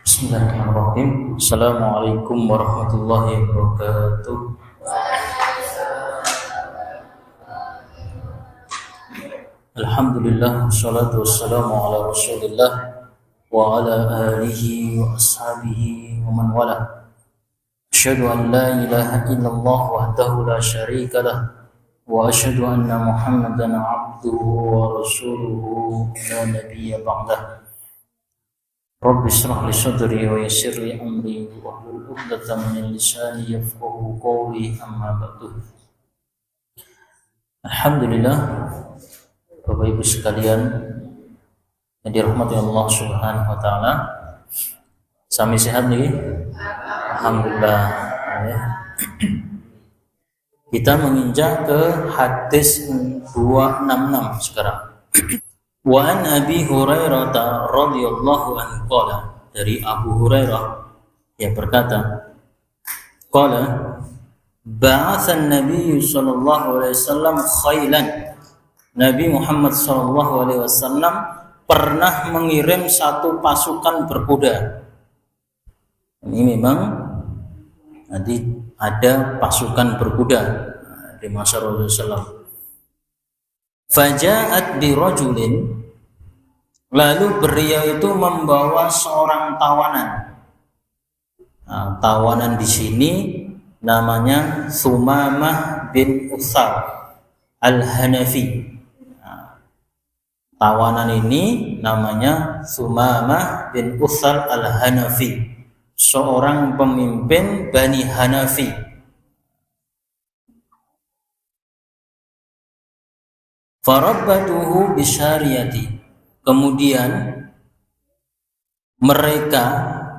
Bismillahirrahmanirrahim. Assalamualaikum warahmatullahi wabarakatuh. Alhamdulillah, wassalatu wassalamu ala rasulillah wa ala alihi wa ashabihi wa man wala. Asyhadu an la ilaha illallah wahdahu la syarika lah wa asyhadu anna Muhammadan abduhu wa rasuluhu la nabiyya ba'dah. Rabbi shrah li sadri wa yassir li amri wa hlul 'uqdatam min lisani yafqahu qawli, amma ba'du. Alhamdulillah, Bapak Ibu sekalian yang dirahmati Allah Subhanahu wa taala. Sami sehat nih? Alhamdulillah. Kita menginjak ke hadis 266 sekarang. Wa an Abi Hurairah radhiyallahu anhu qala, dari Abu Hurairah yang berkata, qala ba'atha an-nabiy sallallahu alaihi wasallam khailan. Nabi Muhammad sallallahu alaihi wasallam pernah mengirim satu pasukan berkuda. Ini memang nanti ada pasukan berkuda di masa Rasulullah SAW. Faja'at bi rajulin, lalu beliau itu membawa seorang tawanan. Nah, tawanan di sini namanya Sumamah bin Utsal al-Hanafi. Nah, tawanan ini namanya Sumamah bin Utsal al-Hanafi, seorang pemimpin Bani Hanafi. Farabbatuhu bisyariyati. Kemudian mereka,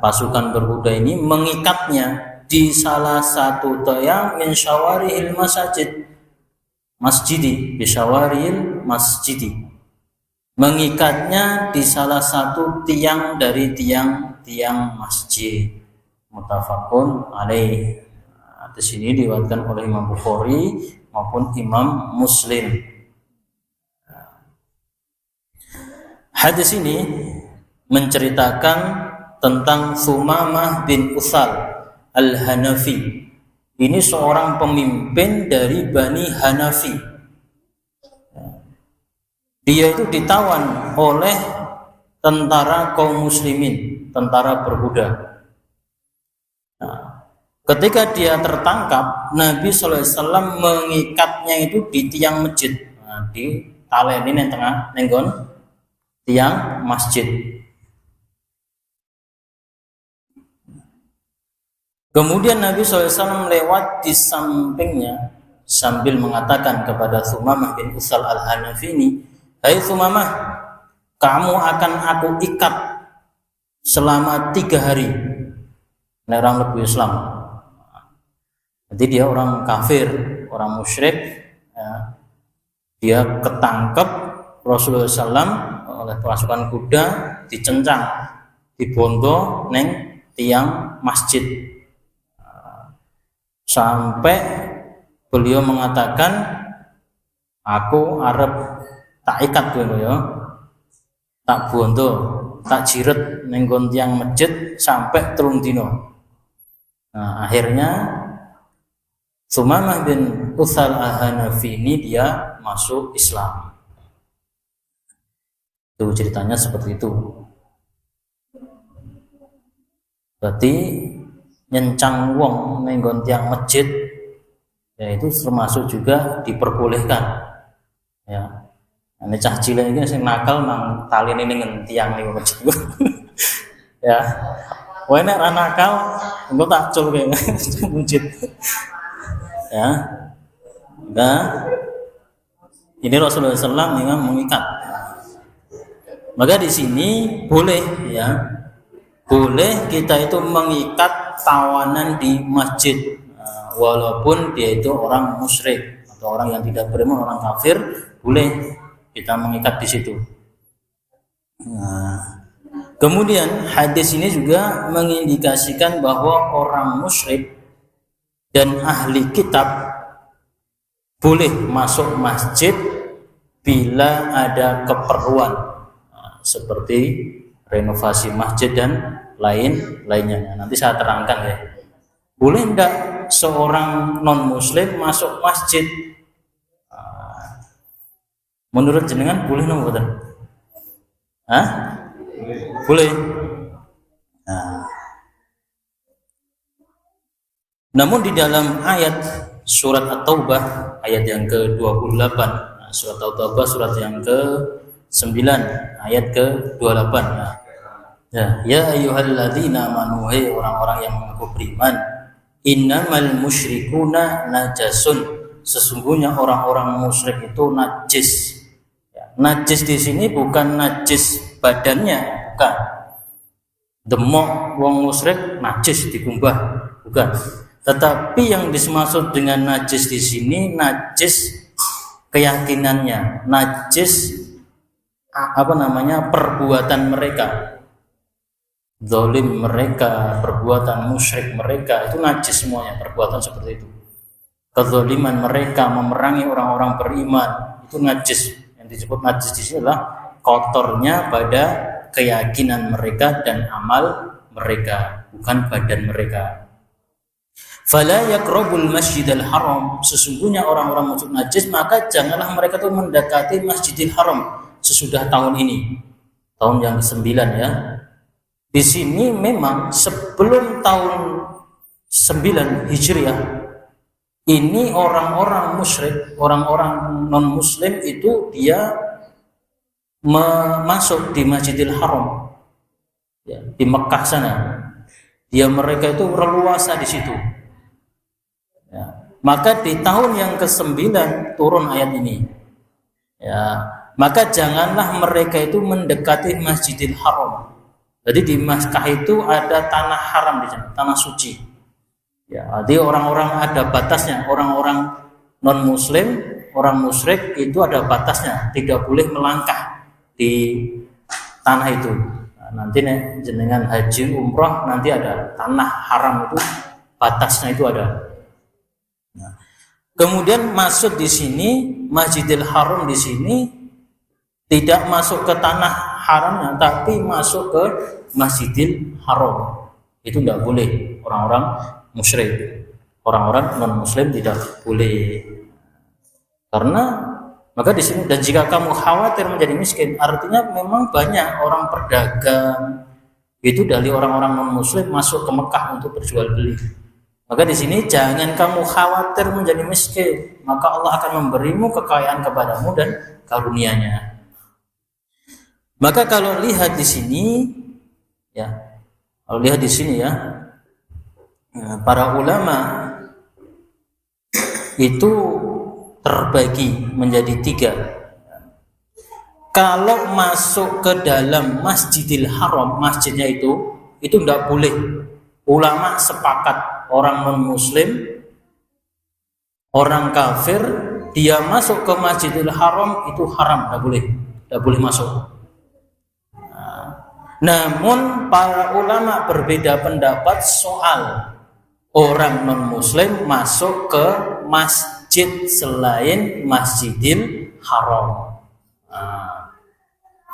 pasukan berkuda ini, mengikatnya di salah satu tiang min syawarihil masjidi, bisyawarihil masjidi. Mengikatnya di salah satu tiang dari tiang-tiang masjid. Muttafaqun alaih. Di sini diriwayatkan oleh Imam Bukhari maupun Imam Muslim. Hadis ini menceritakan tentang Sumamah bin Utsal al-Hanafi. Ini seorang pemimpin dari Bani Hanafi. Dia itu ditawan oleh tentara kaum muslimin, tentara berkuda. Nah, ketika dia tertangkap, Nabi SAW mengikatnya itu di tiang masjid. Nah, di taleni yang tengah nenggon tiang masjid. Kemudian Nabi SAW lewat di sampingnya sambil mengatakan kepada Sumamah bin Utsal al-Hanafi ini, "Hai Sumamah, kamu akan aku ikat selama 3 hari." Nah, orang lebih Islam. Jadi dia orang kafir, orang musyrik, ya. Dia ketangkep Rasulullah SAW oleh pasukan kuda, dicencang, dibondo neng tiang masjid, sampai beliau mengatakan, aku arep tak ikat dulu ya, tak bondo, tak jiret neng tiang masjid sampai 3 dino. Nah, akhirnya Sumamah bin Utsal al-Hanafi ini dia masuk Islam. Itu ceritanya seperti itu. Berarti nyencang wong nenggon tiang masjid, ya itu termasuk juga diperbolehkan. Ya, ini cah cilik ini sing nakal nang tali ini dengan tiang ning masjid. Ya, wae nek ra nakal engko tak cul kae masjid. Ya, nah, ini Rasulullah SAW memang mengikat. Maka di sini boleh, ya, boleh kita itu mengikat tawanan di masjid, walaupun dia itu orang musyrik atau orang yang tidak beriman, orang kafir, boleh kita mengikat di situ. Nah, kemudian hadis ini juga mengindikasikan bahwa orang musyrik dan ahli kitab boleh masuk masjid bila ada keperluan. Seperti renovasi masjid dan lainnya. Nanti saya terangkan ya. Boleh enggak seorang non muslim masuk masjid? Menurut jenengan boleh nggak betul? Boleh. Namun di dalam ayat surat At-Taubah ayat yang ke-28, surat At-Taubah surat yang ke-9 ayat ke-28. Ya ayyuhalladzina amanu, hai orang-orang yang mengaku beriman, innamal musyrikuna najasun, sesungguhnya orang-orang musyrik itu najis. Najis di sini bukan najis badannya, bukan. Demok wong musyrik najis dikumbah, bukan. Tetapi yang dimaksud dengan najis di sini najis keyakinannya, najis perbuatan mereka, zalim mereka, perbuatan musyrik mereka, itu najis semuanya, perbuatan seperti itu. Kezaliman mereka memerangi orang-orang beriman, itu najis. Yang disebut najis di sini adalah kotornya pada keyakinan mereka dan amal mereka, bukan badan mereka. Fala yaqrabul masjidal haram, sesungguhnya orang-orang musyrik najis, maka janganlah mereka itu mendekati Masjidil Haram sesudah tahun ini, tahun yang ke-9 ya. Di sini memang sebelum tahun 9 Hijriah ini orang-orang musyrik, orang-orang non muslim itu dia masuk di Masjidil Haram ya, di Mekah sana. Mereka itu berluasa di situ. Ya. Maka di tahun yang ke-9 turun ayat ini. Ya, maka janganlah mereka itu mendekati Masjidil Haram. Jadi di Makkah itu ada tanah haram di sana, tanah suci. Ya, jadi orang-orang ada batasnya, orang-orang non muslim, orang musyrik itu ada batasnya, tidak boleh melangkah di tanah itu. Nah, nanti jenengan haji umrah nanti ada tanah haram itu, batasnya itu ada. Nah, kemudian masuk di sini Masjidil Haram di sini tidak masuk ke tanah haramnya, tapi masuk ke Masjidil Haram. Itu tidak boleh, orang-orang musyrik, orang-orang non muslim tidak boleh. Karena maka di sini, dan jika kamu khawatir menjadi miskin, artinya memang banyak orang pedagang itu dari orang-orang non muslim masuk ke Mekah untuk berjual beli. Maka di sini jangan kamu khawatir menjadi miskin, maka Allah akan memberimu kekayaan kepadamu dan karunia-Nya. Maka kalau lihat di sini ya, kalau lihat di sini ya, para ulama itu terbagi menjadi 3. Kalau masuk ke dalam Masjidil Haram, masjidnya itu tidak boleh. Ulama sepakat, orang non muslim, orang kafir, dia masuk ke Masjidil Haram itu haram, tidak boleh masuk. Namun para ulama berbeda pendapat soal orang non muslim masuk ke masjid selain Masjidil Haram.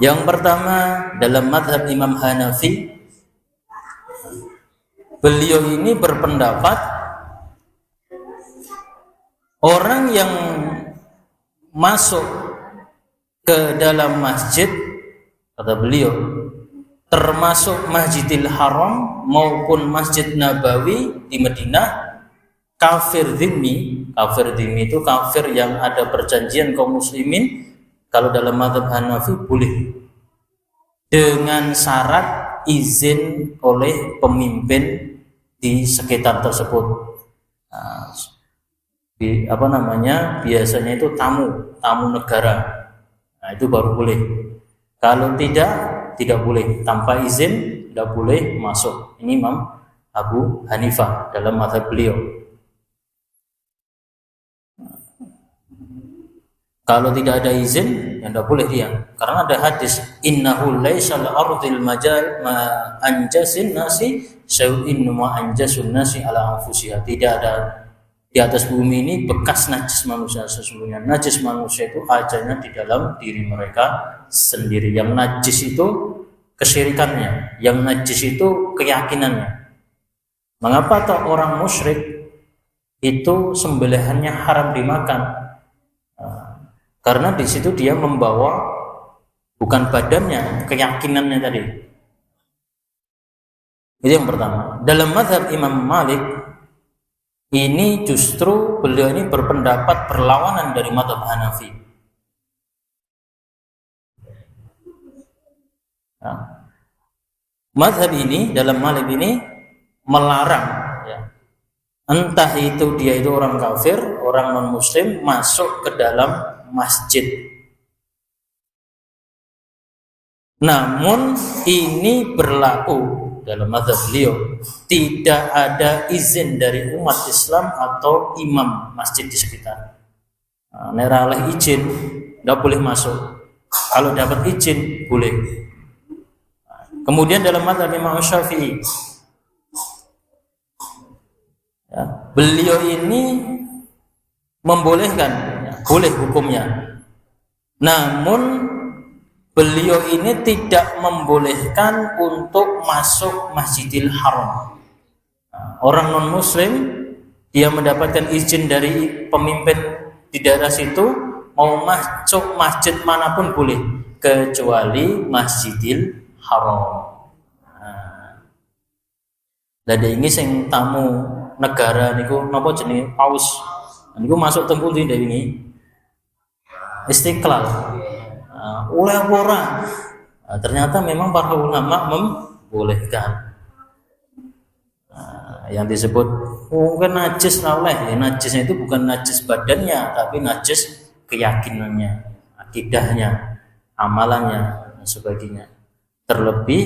Yang pertama dalam mazhab Imam Hanafi, beliau ini berpendapat orang yang masuk ke dalam masjid, kata beliau, termasuk Masjidil Haram maupun Masjid Nabawi di Madinah, kafir dhimmi. Kafir dhimmi itu kafir yang ada perjanjian kaum muslimin. Kalau dalam mazhab Hanafi boleh, dengan syarat izin oleh pemimpin di sekitar tersebut. Biasanya itu tamu negara. Nah, itu baru boleh. Kalau tidak boleh, tanpa izin tidak boleh masuk. Ini Imam Abu Hanifah dalam mazhab beliau. Kalau tidak ada izin, ya tidak boleh dia. Karena ada hadis, innahu laisal ardil majal ma anjasin nasi syai'in ma anjasun nasi ala anfusiha. Tidak ada di atas bumi ini bekas najis manusia. Sesungguhnya najis manusia itu adanya di dalam diri mereka sendiri. Yang najis itu kesyirikannya, yang najis itu keyakinannya. Mengapa toh orang musyrik itu sembelihannya haram dimakan? Karena di situ dia membawa bukan badannya, keyakinannya tadi. Itu yang pertama. Dalam mazhab Imam Malik ini justru beliau ini berpendapat berlawanan dari mazhab Hanafi. Mazhab ini dalam Malik ini melarang, ya, entah itu dia itu orang kafir, orang non muslim masuk ke dalam masjid. Namun ini berlaku dalam mazhab beliau, tidak ada izin dari umat Islam atau imam masjid di sekitar. Neraleh izin, nggak boleh masuk. Kalau dapat izin boleh. Kemudian dalam mazhab Imam Syafi'i, ya, beliau ini membolehkan, ya, boleh hukumnya. Namun beliau ini tidak membolehkan untuk masuk Masjidil Haram. Orang non muslim dia mendapatkan izin dari pemimpin di daerah situ, mau masuk masjid manapun boleh, kecuali Masjidil Haram. Lah ini sing tamu negara niku napa jenenge paus. Niku masuk teng pundi ini? Istiqlal. Oleh ora. Ternyata memang para ulama membolehkan. Yang disebut mungkin najis lah oleh, ya, najisnya itu bukan najis badannya, tapi najis keyakinannya, akidahnya, amalannya dan sebagainya. Terlebih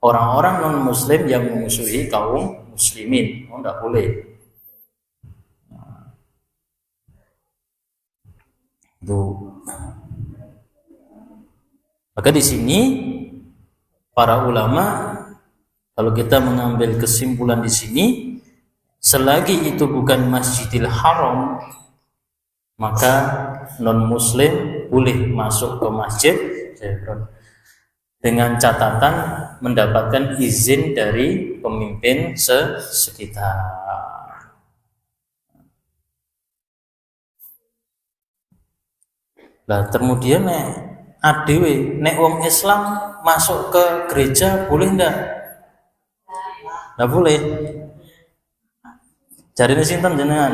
orang-orang non muslim yang memusuhi kaum muslimin, tidak boleh. Maka di sini para ulama, kalau kita mengambil kesimpulan di sini, selagi itu bukan Masjidil Haram, maka non muslim boleh masuk ke masjid dengan catatan mendapatkan izin dari pemimpin sekitar. Nah, kemudian adewe nek wong Islam masuk ke gereja boleh ndak? Ndak boleh. Jarine sinten jenengan?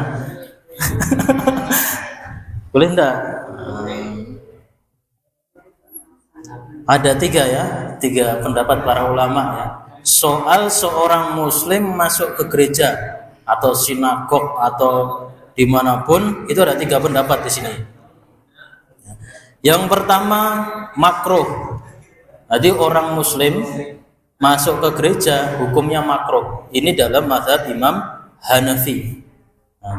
Boleh ndak? Ada tiga pendapat para ulama, ya. Soal seorang muslim masuk ke gereja atau sinagog atau dimanapun, itu ada 3 pendapat di sini. Yang pertama makruh. Jadi orang muslim masuk ke gereja hukumnya makruh. Ini dalam mazhab Imam Hanafi.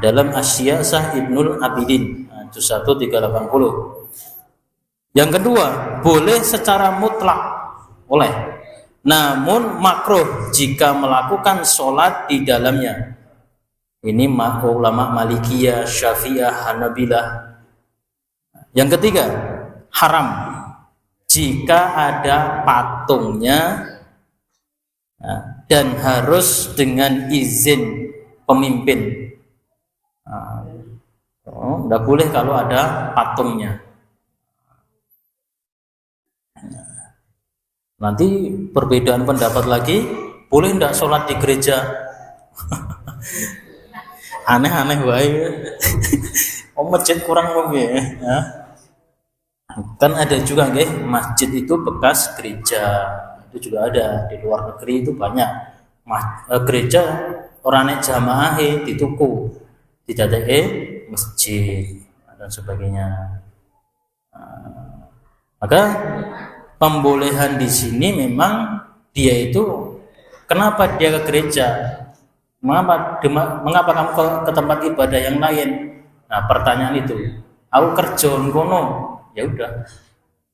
Dalam Asy-Syiasah Ibnul Abidin, juz 1 380. Yang kedua, boleh secara mutlak, oleh. Namun makruh jika melakukan sholat di dalamnya. Ini ulama Malikiyah, Syafi'iyah, Hanabilah. Yang ketiga, haram jika ada patungnya dan harus dengan izin pemimpin. Tidak boleh kalau ada patungnya. Nanti perbedaan pendapat lagi, boleh tidak sholat di gereja? Aneh-aneh baik. Masjid kurang lebih, ya. Kan ada juga masjid itu bekas gereja, itu juga ada di luar negeri, itu banyak gereja orang naik jamaah dituku tidak masjid dan sebagainya. Maka pembolehan di sini memang dia itu, kenapa dia ke gereja, mengapa kamu ke tempat ibadah yang lain? Nah, pertanyaan itu, aku kerja ngono, ya udah,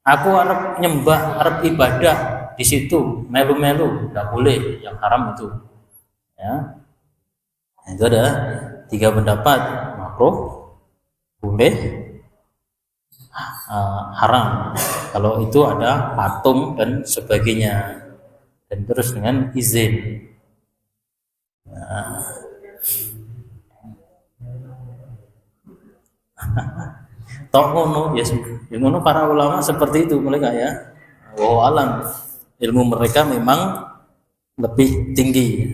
aku arep nyembah, arep ibadah di situ, melu-melu, nggak boleh, yang haram itu, ya. Itu ada 3 pendapat, makruh, boleh, haram. Kalau itu ada patung dan sebagainya, dan terus dengan izin. Tok ngono ya, ngono para ulama seperti itu mereka ya. Wallahu alam, ilmu mereka memang lebih tinggi.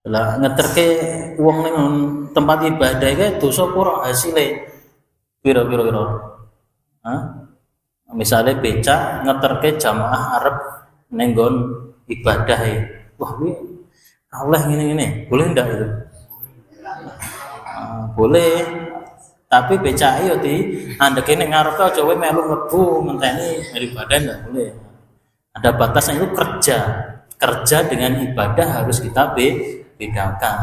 Lah ngeterke wong ning tempat ibadah iki dosa pura hasile pira-pira. Misalnya becak ngeterke jamaah Arab ning nggon ibadah e. Wah, kuwi oleh ngene-ngene. Boleh ndak itu? Boleh. Tapi becake yo di andeke ning ngarepe aja kowe melu mlebu ngenteni ibadah ndak boleh. Ada batasnya, itu kerja. Kerja dengan ibadah harus kita bedakan.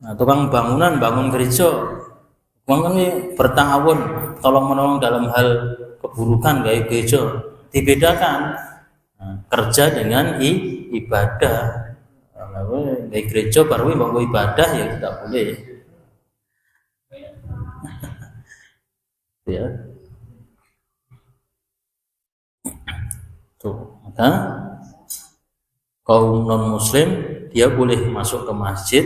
Nah, tukang bangunan bangun gereja, uang kan bertahun tolong menolong dalam hal keburukan gaya gereja, dibedakan. Nah, kerja dengan ibadah. Gaya gereja baru mau ibadah ya tidak boleh. Ya. Tuh, maka kaum non muslim dia boleh masuk ke masjid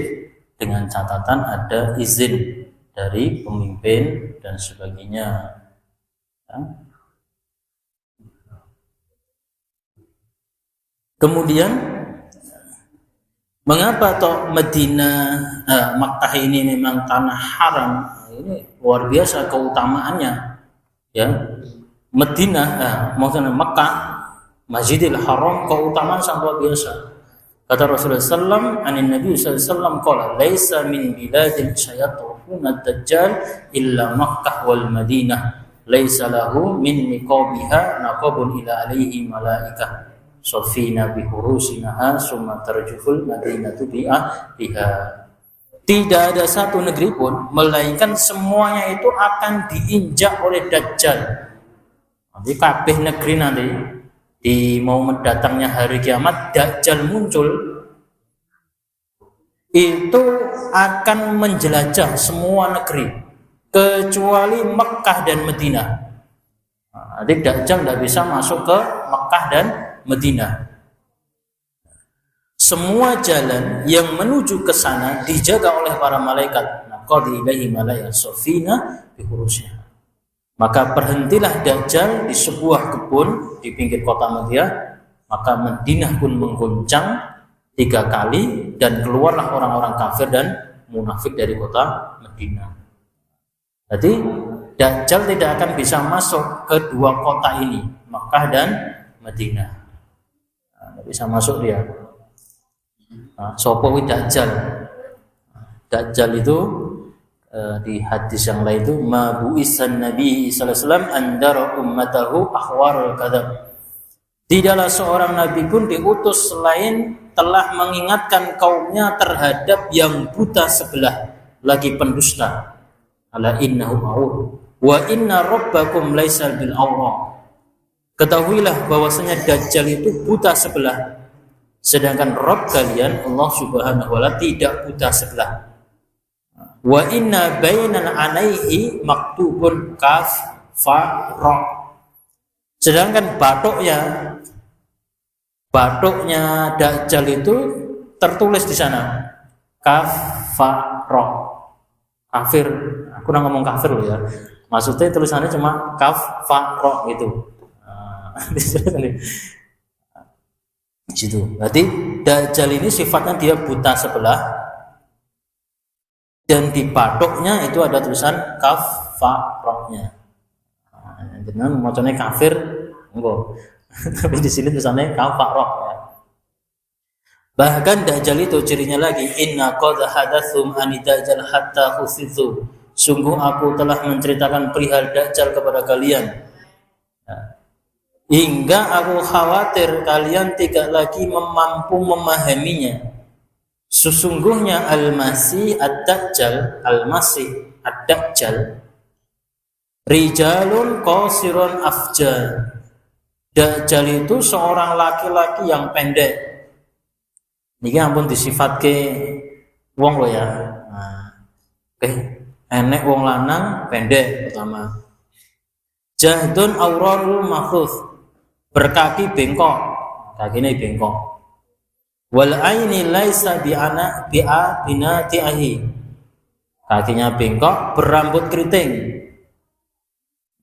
dengan catatan ada izin dari pemimpin dan sebagainya. Ya. Kemudian mengapa toh Makkah ini memang tanah haram? Ini luar biasa keutamaannya. Ya, Madinah, maksudnya Makkah, Masjidil Haram keutamaan sangat luar biasa. Kata Rasulullah SAW, anin Nabi SAW qala laisa min biladin syayatufuna ad-dajjal illa Makkah wal Madinah laisa lahu min niqabiha naqabun ila alaihi malaikah safina bihurusinaha summa tarjuful madinatu biha. Tidak ada satu negeri pun melainkan semuanya itu akan diinjak oleh Dajjal. Nanti kabeh negeri nanti di mau mendatangnya hari kiamat, Dajjal muncul, itu akan menjelajah semua negeri kecuali Mekah dan Madinah. Jadi Dajjal tidak bisa masuk ke Mekah dan Madinah. Semua jalan yang menuju ke sana dijaga oleh para malaikat. Qad ilaihi malaikatun safina bi hurusyiha. Maka berhentilah Dajjal di sebuah kebun di pinggir kota Madinah, maka Madinah pun mengguncang 3 kali dan keluarlah orang-orang kafir dan munafik dari kota Madinah. Jadi Dajjal tidak akan bisa masuk ke 2 kota ini, Makkah dan Madinah. Tidak bisa masuk dia. Sopo Dajjal. Dajjal itu di hadis yang lain itu mabu'isan Nabi sallallahu alaihi wasallam andara ummatahu akhwarul kadzab. Tidaklah seorang nabi pun diutus selain telah mengingatkan kaumnya terhadap yang buta sebelah lagi pendusta. Ala innahu ma'ur wa inna rabbakum laisa bil awra. Ketahuilah bahwasanya Dajjal itu buta sebelah, sedangkan Rabb kalian Allah Subhanahu wa taala tidak buta sebelah. Wa inna bainal anaihi maktubun kaf fa ra. Sedangkan batuknya Dajjal itu tertulis di sana kaf fa ra. Kafir. Aku udah ngomong kafir loh ya. Maksudnya tulisannya cuma kaf fa ra gitu. Di situ. Berarti Dajjal ini sifatnya dia buta sebelah, dan di batuknya itu ada tulisan kaf fa ra-nya. Dengan macamnya kafir enggak. Tapi di sini tulisannya kaf fa ra ya. Bahkan Dajjal itu cirinya lagi inna qad hadatsum an Dajjal hatta khusithu. Sungguh aku telah menceritakan perihal Dajjal kepada kalian. Hingga aku khawatir kalian tidak lagi mampu memahaminya. Sesungguhnya Al-Masih Ad-Dajjal Rijalun qasirun afjar. Dajjal itu seorang laki-laki yang pendek. Niki ampun disifatke wong lo ya. Nah, oke, enek wong lanang pendek pertama. Jahdun aurarul mahfuz, berkaki bengkok, kakinya bengkok. Wal aini laisa bi'a binatihi, kakinya bengkok, berambut keriting.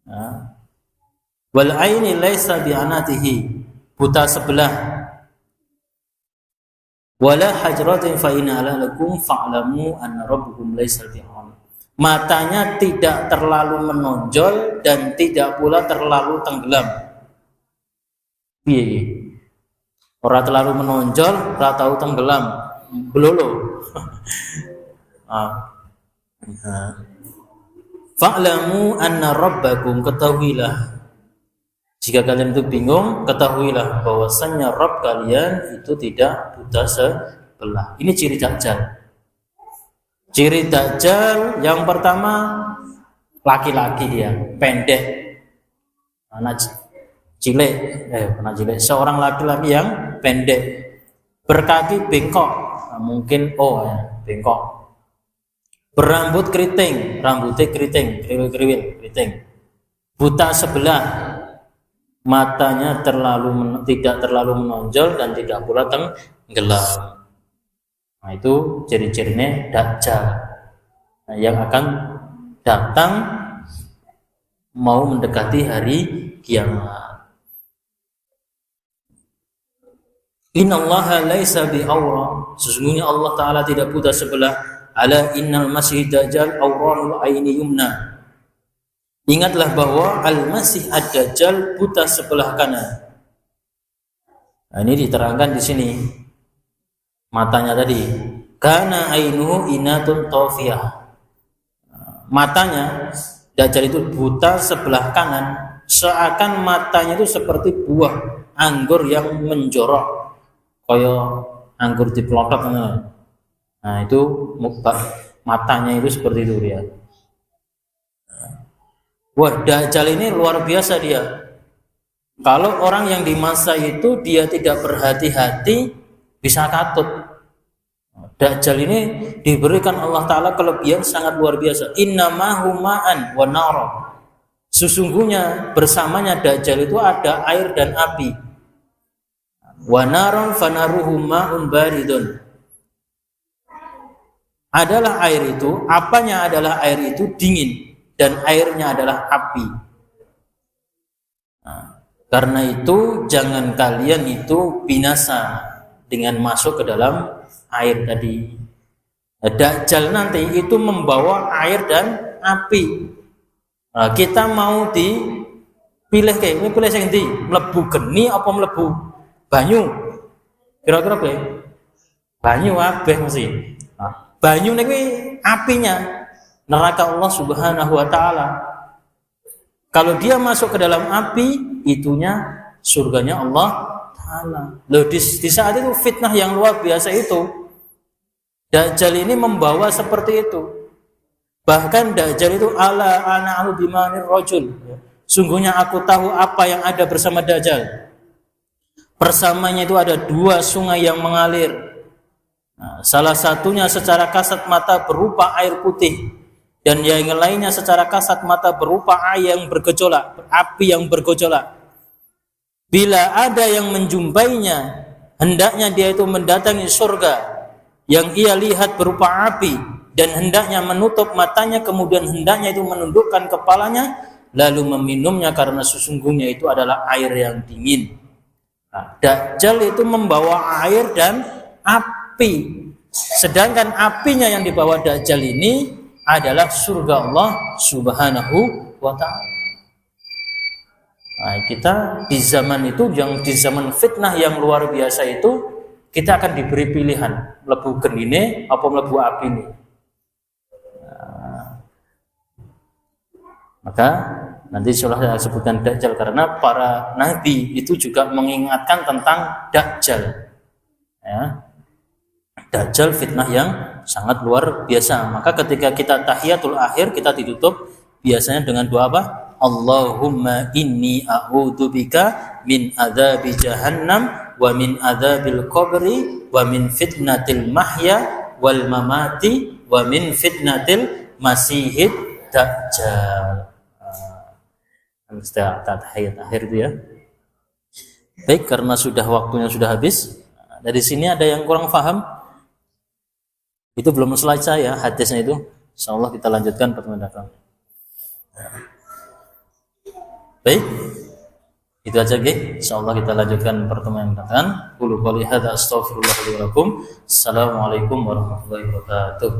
Nah, wal aini laisa bi'anatihi, buta sebelah. Wala hajratin fa inna lakum fa'lamu anna rabbukum laisa bi'am. Matanya tidak terlalu menonjol dan tidak pula terlalu tenggelam. Piye? Ora terlalu menonjol, ora tahu tenggelam. Belolo. Fa'lamu anna rabbakum, ketahuilah. Jika kalian itu bingung, ketahuilah bahwasannya Rabb kalian itu tidak buta sebelah. Ini ciri Dajjal. Ciri Dajjal yang pertama, laki-laki dia, pendek, anak cilik, seorang laki-laki yang pendek, berkaki bengkok, mungkin bengkok, berambut keriting, rambutnya keriting, kriwil-kriwil, keriting, buta sebelah, matanya tidak terlalu menonjol dan tidak pula tenggelam. Nah, itu ciri-cirinya Dajjal yang akan datang mau mendekati hari kiamat. Innallaha laisa bi'awra, sesungguhnya Allah Ta'ala tidak buta sebelah. Ala innal masih Dajjal awranul aini yumna, ingatlah bahwa Al-Masih Ad-Dajjal buta sebelah kanan. Nah, ini diterangkan di sini. Matanya tadi, kana ainuhu inatun tawfiyah. Matanya Dajjal itu buta sebelah kanan, seakan matanya itu seperti buah anggur yang menjorok, kayak anggur dipelotot. Nah, itu matanya itu seperti itu dia. Wah, Dajjal ini luar biasa dia. Kalau orang yang di masa itu dia tidak berhati-hati, bisa katut. Dajjal ini diberikan Allah Ta'ala kelebihan sangat luar biasa. Innamahu ma'an wa nara, sesungguhnya bersamanya Dajjal itu ada air dan api. Wa naron fanaruhu ma'un baridun, adalah air itu, apanya adalah air itu dingin, dan airnya adalah api. Nah, karena itu jangan kalian itu binasa dengan masuk ke dalam air tadi. Dajjal nanti itu membawa air dan api. Nah, kita mau dipilih kayak ini, pilih yang di mlebu geni apa mlebu banyu? Kira-kira pilih banyu abeh mesti. Nah, banyu niki apinya neraka Allah Subhanahu wa Ta'ala. Kalau dia masuk ke dalam api, itunya surganya Allah Ta'ala. Loh, di saat itu fitnah yang luar biasa itu, Dajjal ini membawa seperti itu. Bahkan Dajjal itu ala ana'u bimanir rajul, sungguhnya aku tahu apa yang ada bersama Dajjal. Bersamanya itu ada 2 sungai yang mengalir. Nah, salah satunya secara kasat mata berupa air putih, dan yang lainnya secara kasat mata berupa air yang bergejolak, api yang bergejolak. Bila ada yang menjumpainya, hendaknya dia itu mendatangi surga yang ia lihat berupa api, dan hendaknya menutup matanya, kemudian hendaknya itu menundukkan kepalanya lalu meminumnya, karena sesungguhnya itu adalah air yang dingin. Nah, Dajjal itu membawa air dan api, sedangkan apinya yang dibawa Dajjal ini adalah surga Allah Subhanahu wa Ta'ala. Nah, kita di zaman itu, yang di zaman fitnah yang luar biasa itu, kita akan diberi pilihan mlebu genine apa mlebu api ini. Nah, maka nanti insyaallah saya sebutkan Dajjal, karena para nabi itu juga mengingatkan tentang Dajjal. Ya. Dajjal fitnah yang sangat luar biasa. Maka ketika kita tahiyatul akhir, kita ditutup biasanya dengan doa apa? Allahumma inni a'udzubika min adzabi jahannam wa min adzabil qabri wa min fitnatil mahya wal mamati wa min fitnatil masihid dajjal. Tahiyat akhir itu ya. Baik, karena sudah waktunya sudah habis. Dari sini ada yang kurang paham? Itu belum selesai ya hadisnya itu. Insyaallah kita lanjutkan pertemuan datang. Baik. Itu aja guys. Insyaallah kita lanjutkan pertemuan datang. Qul qouli hadza astaghfirullah li wa lakum. Assalamualaikum warahmatullahi wabarakatuh.